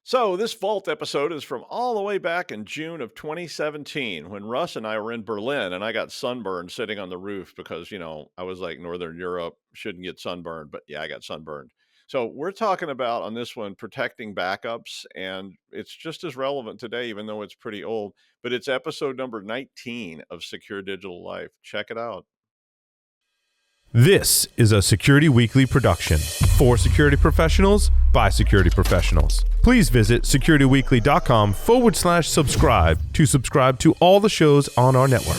So, this Vault episode is from all the way back in June of 2017 when Russ and I were in Berlin and I got sunburned sitting on the roof because, I was like Northern Europe, shouldn't get sunburned, but yeah, I got sunburned. So, we're talking about on this one protecting backups, and it's just as relevant today, even though it's pretty old, but it's episode number 19 of Secure Digital Life. Check it out. This is a Security Weekly production for security professionals by security professionals. Please visit securityweekly.com/subscribe to subscribe to all the shows on our network.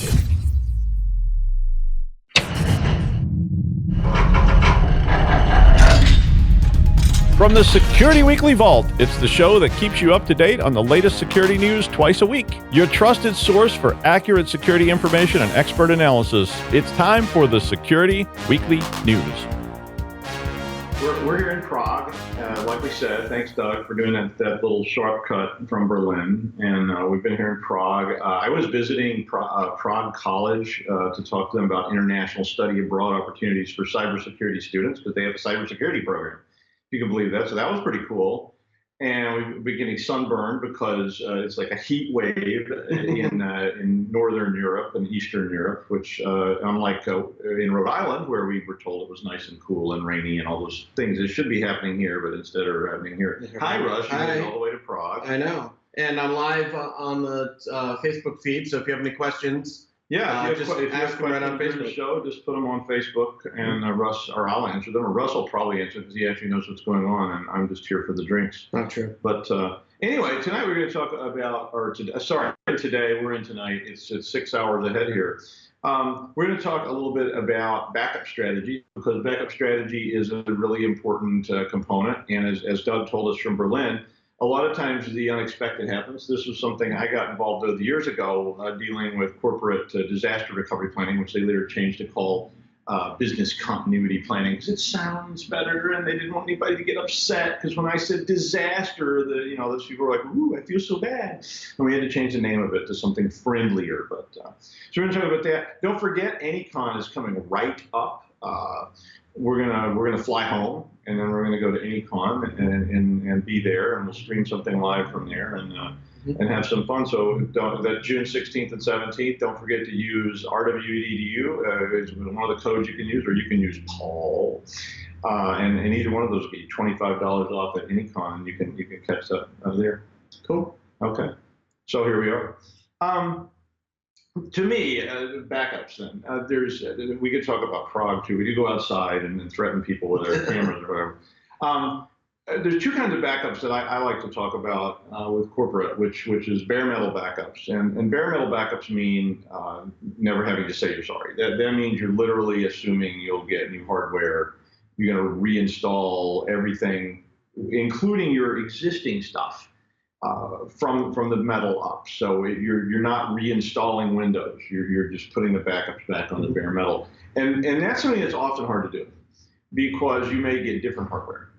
From the Security Weekly Vault, it's the show that keeps you up to date on the latest security news twice a week. Your trusted source for accurate security information and expert analysis. It's time for the Security Weekly News. We're here in Prague, like we said. Thanks, Doug, for doing that little shortcut from Berlin. And we've been here in Prague. I was visiting Prague College to talk to them about international study abroad opportunities for cybersecurity students, because they have a cybersecurity program. If you can believe that. So that was pretty cool. And we've been getting sunburned because it's like a heat wave in Northern Europe and Eastern Europe, which unlike in Rhode Island, where we were told it was nice and cool and rainy and all those things, it should be happening here, but instead are happening here. Hi, Russ. You're going all the way to Prague. I know. And I'm live on the Facebook feed, so if you have any questions, yeah, just ask them right on Facebook. The show, just put them on Facebook, and Russ, or I'll answer them, or Russ will probably answer because he actually knows what's going on, and I'm just here for the drinks. Not true. But anyway, tonight we're going to talk about, today, we're in tonight. It's 6 hours ahead here. We're going to talk a little bit about backup strategy, because backup strategy is a really important component. And as Doug told us from Berlin, a lot of times the unexpected happens. This was something I got involved with years ago, dealing with corporate disaster recovery planning, which they later changed to call business continuity planning, because it sounds better, and they didn't want anybody to get upset. Because when I said disaster, those people were like, "Ooh, I feel so bad," and we had to change the name of it to something friendlier. But so we're going to talk about that. Don't forget, AnyCon is coming right up. We're gonna fly home, and then we're gonna go to AnyCon and be there, and we'll stream something live from there and have some fun. So that June 16th and 17th, don't forget to use RWEDU is one of the codes you can use, or you can use Paul, and either one of those will get you $25 off at AnyCon, and you can catch that there. Cool. Okay. So here we are. To me, backups then. We could talk about Prague too. We could go outside and threaten people with our cameras or whatever. There's two kinds of backups that I like to talk about with corporate, which is bare metal backups. And bare metal backups mean never having to say you're sorry. That means you're literally assuming you'll get new hardware. You're going to reinstall everything, including your existing stuff. From the metal up. So you're not reinstalling Windows. You're just putting the backups back on the bare metal. And that's something that's often hard to do, because you may get different hardware.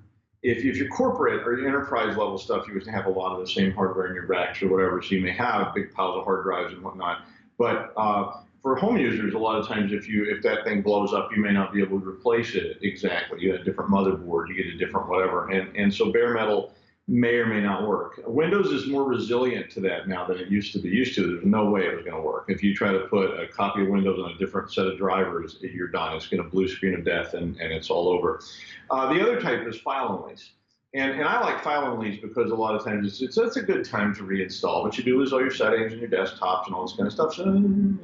If you're corporate or enterprise level stuff, you would have a lot of the same hardware in your racks or whatever, so you may have big piles of hard drives and whatnot. But for home users, a lot of times if that thing blows up, you may not be able to replace it exactly. You get a different motherboard, you get a different whatever. And so bare metal may or may not work. Windows is more resilient to that now than it used to be. There's no way it was going to work. If you try to put a copy of Windows on a different set of drivers, you're done. It's going to blue screen of death, and it's all over. The other type is file onlys. And I like file onlys because a lot of times it's a good time to reinstall. What you do is all your settings and your desktops and all this kind of stuff. So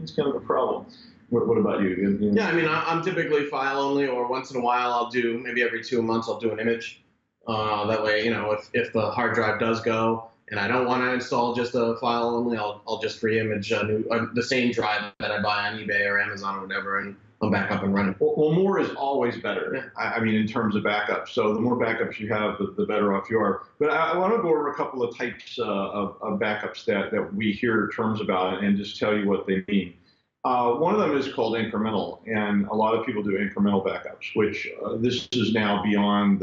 it's kind of a problem. What about you? Yeah, I mean, I'm typically file only, or once in a while I'll do, maybe every 2 months I'll do an image. That way, if the hard drive does go and I don't want to install just a file only, I'll just re-image the same drive that I buy on eBay or Amazon or whatever, and I'm back up and running. Well, more is always better. Yeah. I mean, in terms of backups. So the more backups you have, the better off you are. But I want to go over a couple of types of backups that we hear terms about and just tell you what they mean. One of them is called incremental, and a lot of people do incremental backups, which this is now beyond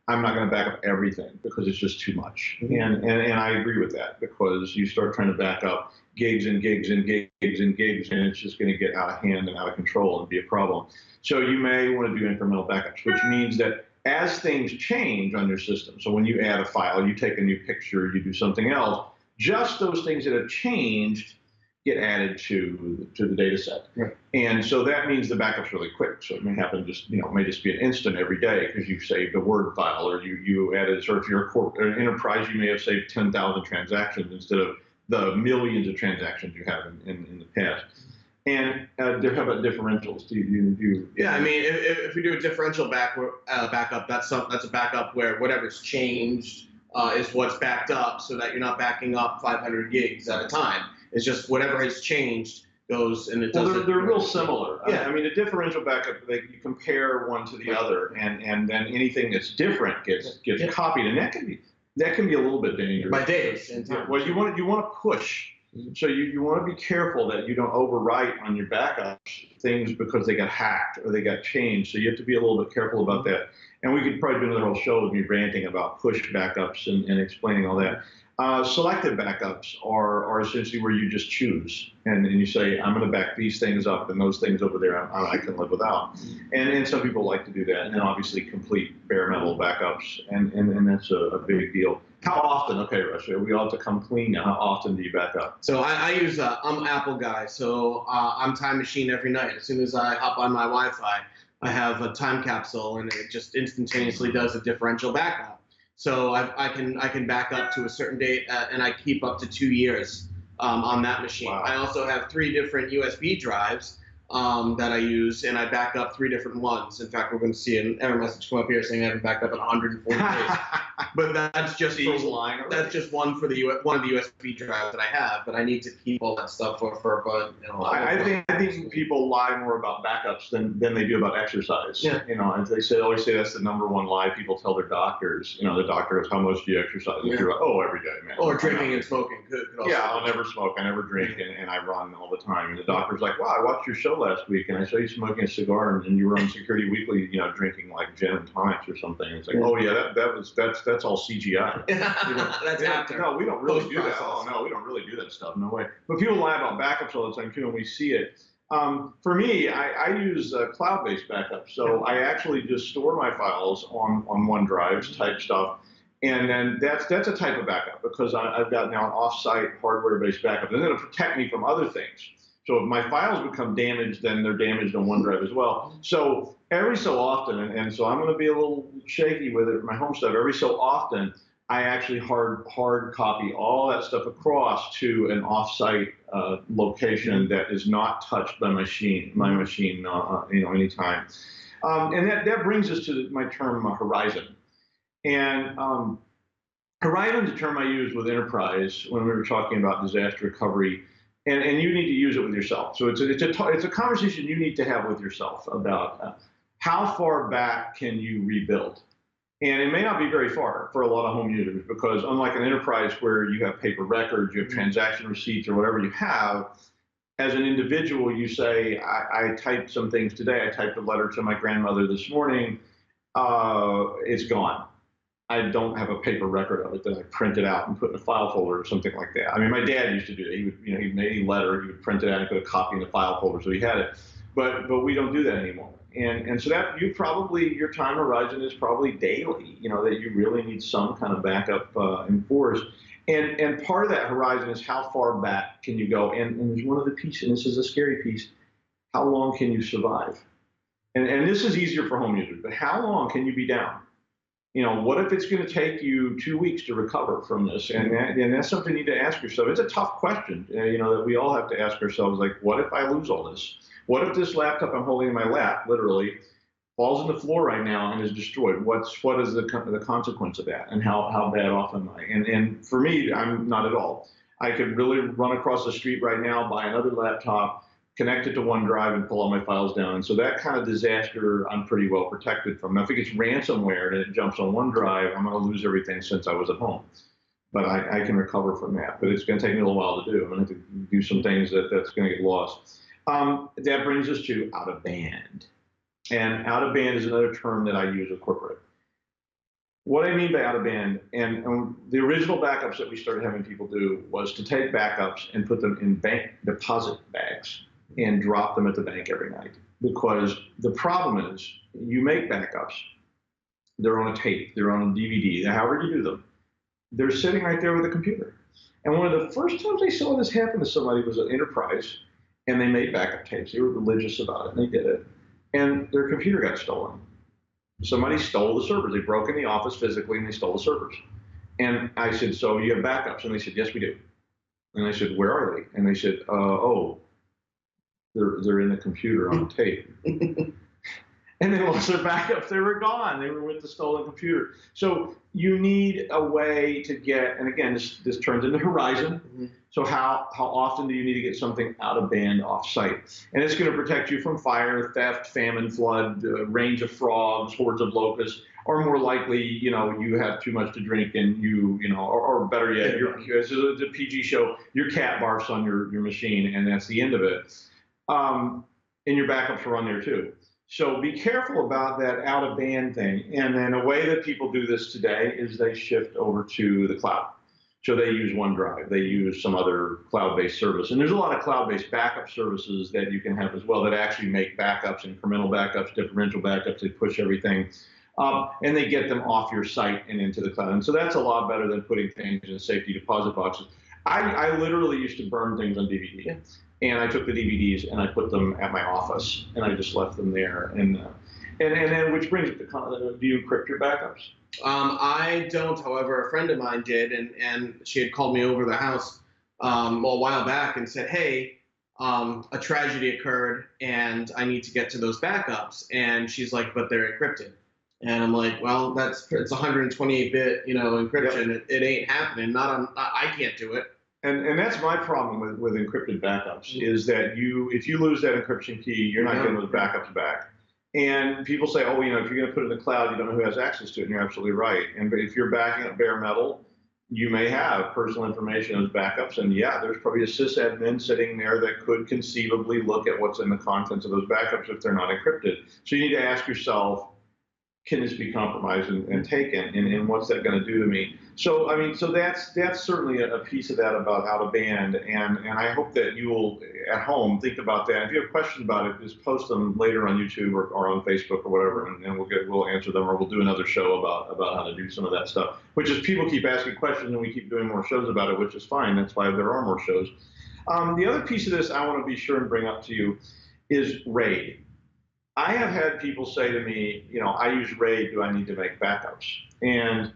I'm not going to back up everything because it's just too much. And I agree with that, because you start trying to back up gigs and gigs and gigs and gigs, and it's just going to get out of hand and out of control and be a problem. So you may want to do incremental backups, which means that as things change on your system, so when you add a file, you take a new picture, you do something else, just those things that have changed get added to the data set. Right. And so that means the backup's really quick. So it may happen just, it may just be an instant every day because you saved a Word file or you added, or if you're an enterprise, you may have saved 10,000 transactions instead of the millions of transactions you have in the past. And how about differentials? Yeah, I mean, if we do a differential backup, that's a backup where whatever's changed is what's backed up, so that you're not backing up 500 gigs at a time. It's just whatever has changed goes, and it doesn't. Well, they're real similar. Yeah. I mean, a differential backup, you compare one to the other, and then anything that's different gets copied, and that can be a little bit dangerous. By days and time. Well, you want to push. So you want to be careful that you don't overwrite on your backups things because they got hacked or they got changed. So you have to be a little bit careful about that. And we could probably do another whole show with me ranting about push backups and explaining all that. Selective backups are essentially where you just choose and you say, I'm going to back these things up and those things over there I can live without. And some people like to do that. And then obviously complete bare metal backups. And that's a big deal. How often? Okay, Russ, we all have to come clean. How often do you back up? So I use, I'm an Apple guy, so I'm Time Machine every night. As soon as I hop on my Wi-Fi, I have a time capsule, and it just instantaneously does a differential backup. So I can back up to a certain date, and I keep up to 2 years on that machine. Wow. I also have 3 different USB drives that I use, and I back up 3 different ones. In fact, we're going to see an error message come up here saying I haven't backed up in 140 days. But that's just one for one of the USB drives that I have. But I need to keep all that stuff for I think people lie more about backups than they do about exercise. Yeah. As they always say that's the #1 lie people tell their doctors. The doctor goes, how much do you exercise? Yeah. You're like, oh, every day, man. Or drinking and smoking could also. Yeah, I'll never smoke. I never drink, and I run all the time. And the doctor's like, wow, I watched your show last week, and I saw you smoking a cigar, and you were on Security Weekly, drinking like gin and tonics or something. And it's like, oh yeah, that's all CGI. That's after. No, we don't really do that. Post-process. Oh no, we don't really do that stuff. No way. But people lie about backups all the time too, and we see it. For me, I use cloud-based backups. So I actually just store my files on OneDrive type stuff. And then that's a type of backup because I've got now an off-site hardware-based backup. They're going to protect me from other things. So if my files become damaged, then they're damaged on OneDrive as well. So every so often, and so I'm going to be a little shaky with it, my home stuff, every so often, I actually hard copy all that stuff across to an off-site location that is not touched by my machine, anytime. And that brings us to my term horizon. And horizon is a term I use with enterprise when we were talking about disaster recovery. And you need to use it with yourself. So it's a conversation you need to have with yourself about how far back can you rebuild. And it may not be very far for a lot of home users because unlike an enterprise where you have paper records, you have transaction receipts or whatever you have, as an individual, you say, I typed some things today. I typed a letter to my grandmother this morning. It's gone. I don't have a paper record of it that I printed out and put in a file folder or something like that. I mean, my dad used to do that. He would, he made a letter, he would print it out and put a copy in the file folder so he had it. But we don't do that anymore. And so that your time horizon is probably daily, that you really need some kind of backup enforced. And part of that horizon is how far back can you go? And there's one other piece, and this is a scary piece. How long can you survive? And this is easier for home users, but how long can you be down? What if it's going to take you 2 weeks to recover from this? And that's something you need to ask yourself. It's a tough question, that we all have to ask ourselves, like, what if I lose all this? What if this laptop I'm holding in my lap, literally, falls on the floor right now and is destroyed? What is the consequence of that? And how bad off am I? And for me, I'm not at all. I could really run across the street right now, buy another laptop, connect it to OneDrive and pull all my files down. And so that kind of disaster, I'm pretty well protected from. Now, if it gets ransomware and it jumps on OneDrive, I'm going to lose everything since I was at home. But I can recover from that. But it's going to take me a little while to do. I'm going to have to do some things that's going to get lost. That brings us to out of band. And out of band is another term that I use with corporate. What I mean by out of band, and the original backups that we started having people do was to take backups and put them in bank deposit bags and drop them at the bank every night. Because the problem is you make backups, they're on a tape, they're on a DVD, however you do them. They're sitting right there with a computer. And one of the first times I saw this happen to somebody was at Enterprise, and they made backup tapes. They were religious about it, and they did it. And their computer got stolen. Somebody stole the servers. They broke in the office physically, and they stole the servers. And I said, so you have backups? And they said, yes, we do. And I said, where are they? And they said, oh, they're in the computer on tape. And they lost their backups. They were gone. They were with the stolen computer. So you need a way to get, and again, this turns into Horizon. Mm-hmm. So how often do you need to get something out of band off-site? And it's going to protect you from fire, theft, famine, flood, range of frogs, hordes of locusts, or more likely, you have too much to drink and or better yet, it's a PG show, your cat barfs on your machine, and that's the end of it. And your backups are on there too. So be careful about that out of band thing. And then a way that people do this today is they shift over to the cloud. So they use OneDrive, they use some other cloud-based service. And there's a lot of cloud-based backup services that you can have as well that actually make backups, incremental backups, differential backups. They push everything and they get them off your site and into the cloud. And so that's a lot better than putting things in safety deposit boxes. I literally used to burn things on DVD. Yeah. And I took the DVDs and I put them at my office, and I just left them there. And then, which brings it to, do you encrypt your backups? I don't. However, a friend of mine did, and she had called me over to the house a while back and said, "Hey, a tragedy occurred, and I need to get to those backups." And she's like, "But they're encrypted." And I'm like, "Well, it's 128-bit, encryption. Yep. It ain't happening. I can't do it." And that's my problem with encrypted backups is that if you lose that encryption key, you're not getting those backups back. And people say, oh, if you're going to put it in the cloud, you don't know who has access to it. And you're absolutely right. And if you're backing up bare metal, you may have personal information as backups. And yeah, there's probably a sysadmin sitting there that could conceivably look at what's in the contents of those backups if they're not encrypted. So you need to ask yourself, can this be compromised and taken, and what's that going to do to me? So that's certainly a piece of that about out of band, and I hope that you will at home think about that. If you have questions about it, just post them later on YouTube or on Facebook or whatever, and we'll answer them, or we'll do another show about how to do some of that stuff. Which is, people keep asking questions and we keep doing more shows about it, which is fine. That's why there are more shows. The other piece of this I want to be sure and bring up to you is RAID. I have had people say to me, I use RAID, do I need to make backups? And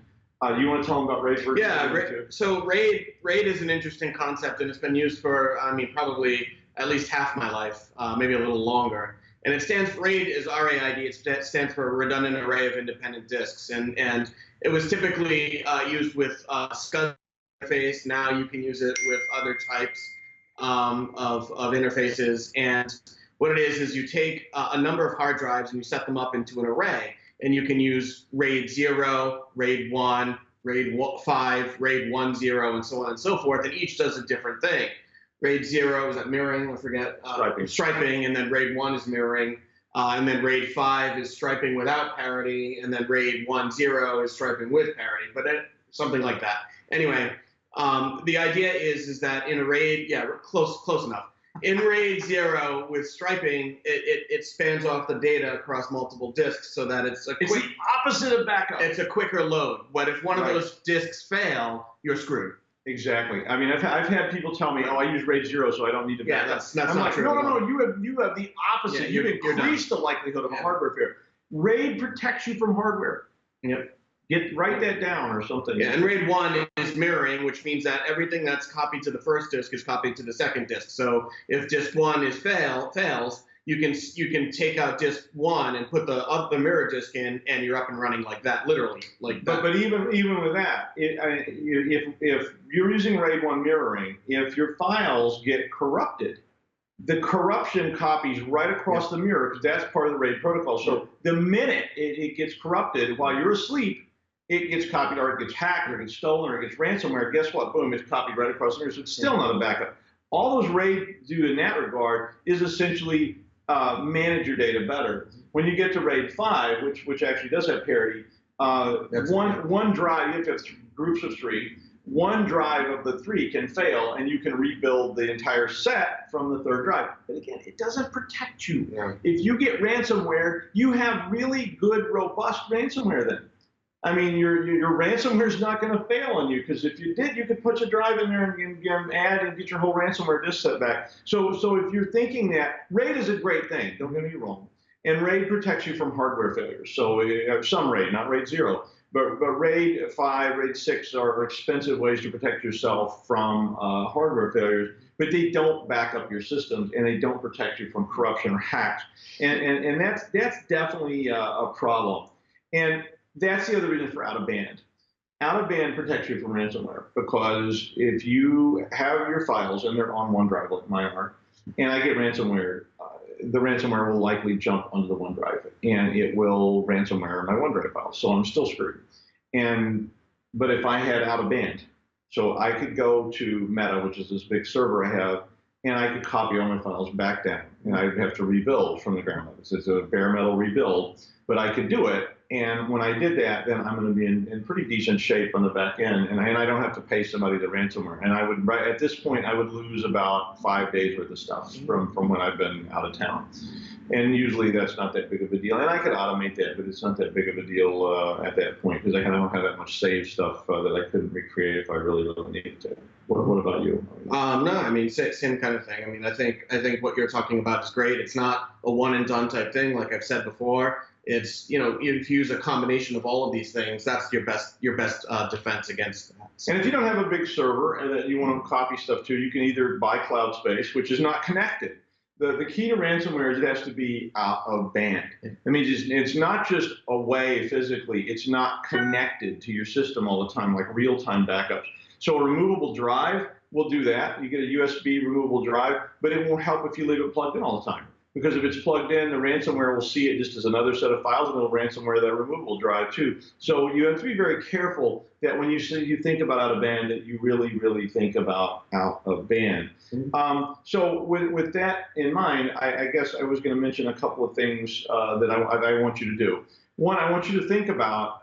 you want to tell them about RAID first? Yeah, so RAID is an interesting concept, and it's been used for, probably at least half my life, maybe a little longer. And it stands for, RAID is RAID, it stands for Redundant Array of Independent Disks. And it was typically used with SCSI interface. Now you can use it with other types of interfaces. And what it is you take a number of hard drives and you set them up into an array, and you can use RAID 0, RAID 1, RAID 5, RAID 10, and so on and so forth, and each does a different thing. RAID 0 is that mirroring, I forget, striping, and then RAID 1 is mirroring, and then RAID 5 is striping without parity, and then RAID 10 is striping with parity, but something like that. Anyway, the idea is that in a RAID, close enough. In RAID 0 with striping, it spans off the data across multiple disks so that it's the opposite of backup. It's a quicker load. But if one of those disks fail, you're screwed. Exactly. I've had people tell me, I use RAID 0, so I don't need to back up. That's not true. No. You have the opposite. Yeah, you increase the likelihood of a hardware failure. RAID protects you from hardware. Yep. Write that down or something. Yeah, and RAID 1 is mirroring, which means that everything that's copied to the first disk is copied to the second disk. So if disk 1 fails, you can take out disk 1 and put the mirror disk in, and you're up and running like that, literally like that. But even with that, if you're using RAID 1 mirroring, if your files get corrupted, the corruption copies right across the mirror, because that's part of the RAID protocol. So the minute it gets corrupted while you're asleep, it gets copied, or it gets hacked, or it gets stolen, or it gets ransomware. Guess what? Boom, it's copied right across the mirror. So it's still not a backup. All those RAID do in that regard is essentially manage your data better. When you get to RAID 5, which actually does have parity, one drive, you have to have groups of 3. One drive of the 3 can fail, and you can rebuild the entire set from the 3rd drive. But again, it doesn't protect you. Yeah. If you get ransomware, you have really good, robust ransomware then. I mean, your ransomware is not going to fail on you, because if you did, you could put your drive in there and add and get your whole ransomware disk set back. So if you're thinking that, RAID is a great thing, don't get me wrong, and RAID protects you from hardware failures. So some RAID, not RAID 0. But RAID 5, RAID 6 are expensive ways to protect yourself from hardware failures, but they don't back up your systems, and they don't protect you from corruption or hacks. And that's definitely a problem. And that's the other reason for out of band. Out of band protects you from ransomware, because if you have your files and they're on OneDrive, like mine are, and I get ransomware, the ransomware will likely jump onto the OneDrive, and it will ransomware my OneDrive files. So I'm still screwed. But if I had out of band, so I could go to Meta, which is this big server I have, and I could copy all my files back down, and I'd have to rebuild from the ground up. It's a bare metal rebuild, but I could do it. And when I did that, then I'm going to be in pretty decent shape on the back end, and I don't have to pay somebody the ransomware. And I would, right at this point, I would lose about 5 days worth of stuff from when I've been out of town. And usually that's not that big of a deal. And I could automate that, but it's not that big of a deal at that point, because I don't have that much saved stuff that I couldn't recreate if I really needed to. What about you? No, I mean, same kind of thing. I mean, I think what you're talking about is great. It's not a one and done type thing, like I've said before. It's, if you use a combination of all of these things, that's your best defense against that. And if you don't have a big server and that you want to copy stuff to, you can either buy cloud space, which is not connected. The key to ransomware is it has to be out of band. I mean, it's not just away physically, it's not connected to your system all the time, like real-time backups. So a removable drive will do that. You get a USB removable drive, but it won't help if you leave it plugged in all the time. Because if it's plugged in, the ransomware will see it just as another set of files, and it'll ransomware that removable drive too. So you have to be very careful that when you think about out of band, that you really, really think about out of band. So with that in mind, I guess I was going to mention a couple of things that I want you to do. One, I want you to think about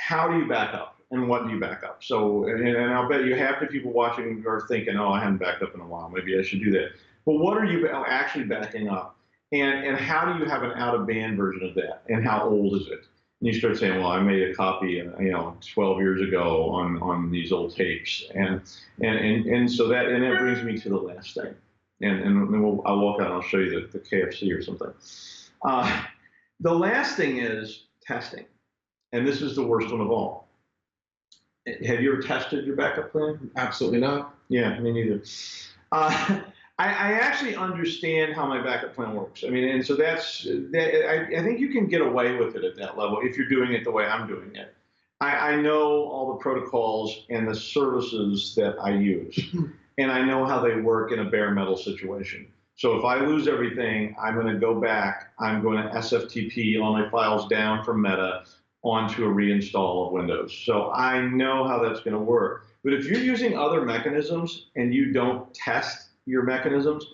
how do you back up and what do you back up. So, and I'll bet you half the people watching are thinking, oh, I haven't backed up in a while. Maybe I should do that. But what are you actually backing up? And how do you have an out-of-band version of that? And how old is it? And you start saying, well, I made a copy, 12 years ago on these old tapes. And so that brings me to the last thing. And then I'll walk out and I'll show you the KFC or something. The last thing is testing. And this is the worst one of all. Have you ever tested your backup plan? Absolutely not. Yeah, me neither. I actually understand how my backup plan works. I mean, and so I think you can get away with it at that level if you're doing it the way I'm doing it. I know all the protocols and the services that I use, and I know how they work in a bare metal situation. So if I lose everything, I'm going to go back. I'm going to SFTP all my files down from Meta onto a reinstall of Windows. So I know how that's going to work. But if you're using other mechanisms and you don't test your mechanisms,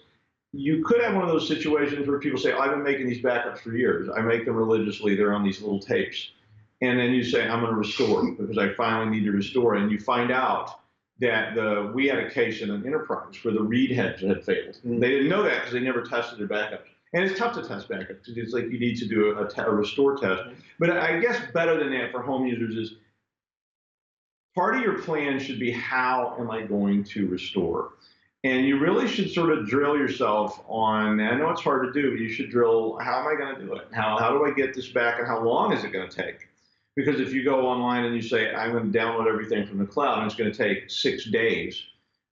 you could have one of those situations where people say, I've been making these backups for years. I make them religiously. They're on these little tapes. And then you say, I'm going to restore because I finally need to restore. And you find out that we had a case in an enterprise where the read heads had failed. They didn't know that because they never tested their backups. And it's tough to test backups. It's like you need to do a restore test. But I guess better than that for home users is part of your plan should be, how am I going to restore? And you really should sort of drill yourself on, I know it's hard to do, but you should drill, how am I going to do it? How do I get this back, and how long is it going to take? Because if you go online and you say, I'm going to download everything from the cloud, and it's going to take 6 days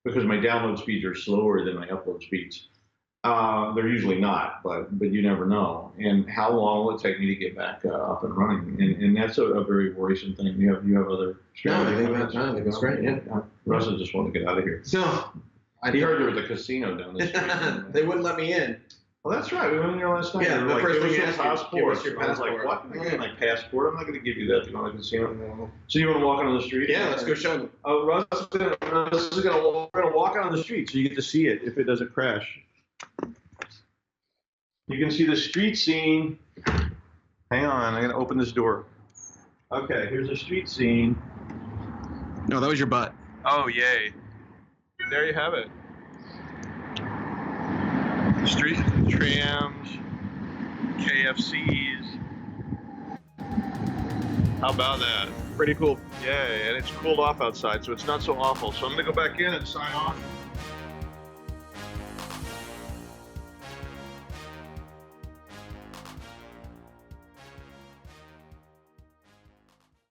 because my download speeds are slower than my upload speeds. They're usually not, but you never know. And how long will it take me to get back up and running? And that's a very worrisome thing. You have other strategies? No, I think that's great, yeah. Russ just wanted to get out of here. No. He heard there was a casino down the street. They wouldn't let me in. Well, that's right. We went in there last night. Yeah, the first thing you asked me, give us your I was like, passport. what? I got my passport. I'm not going to give you that to go to the casino. So you want to walk on the street? Yeah, let's go show them. Oh, Russ is going to walk on the street so you get to see it if it doesn't crash. You can see the street scene. Hang on, I'm going to open this door. Okay, here's the street scene. No, that was your butt. Oh, yay. There you have it. Street trams, KFCs. How about that? Pretty cool. Yay, and it's cooled off outside, so it's not so awful. So I'm gonna go back in and sign off.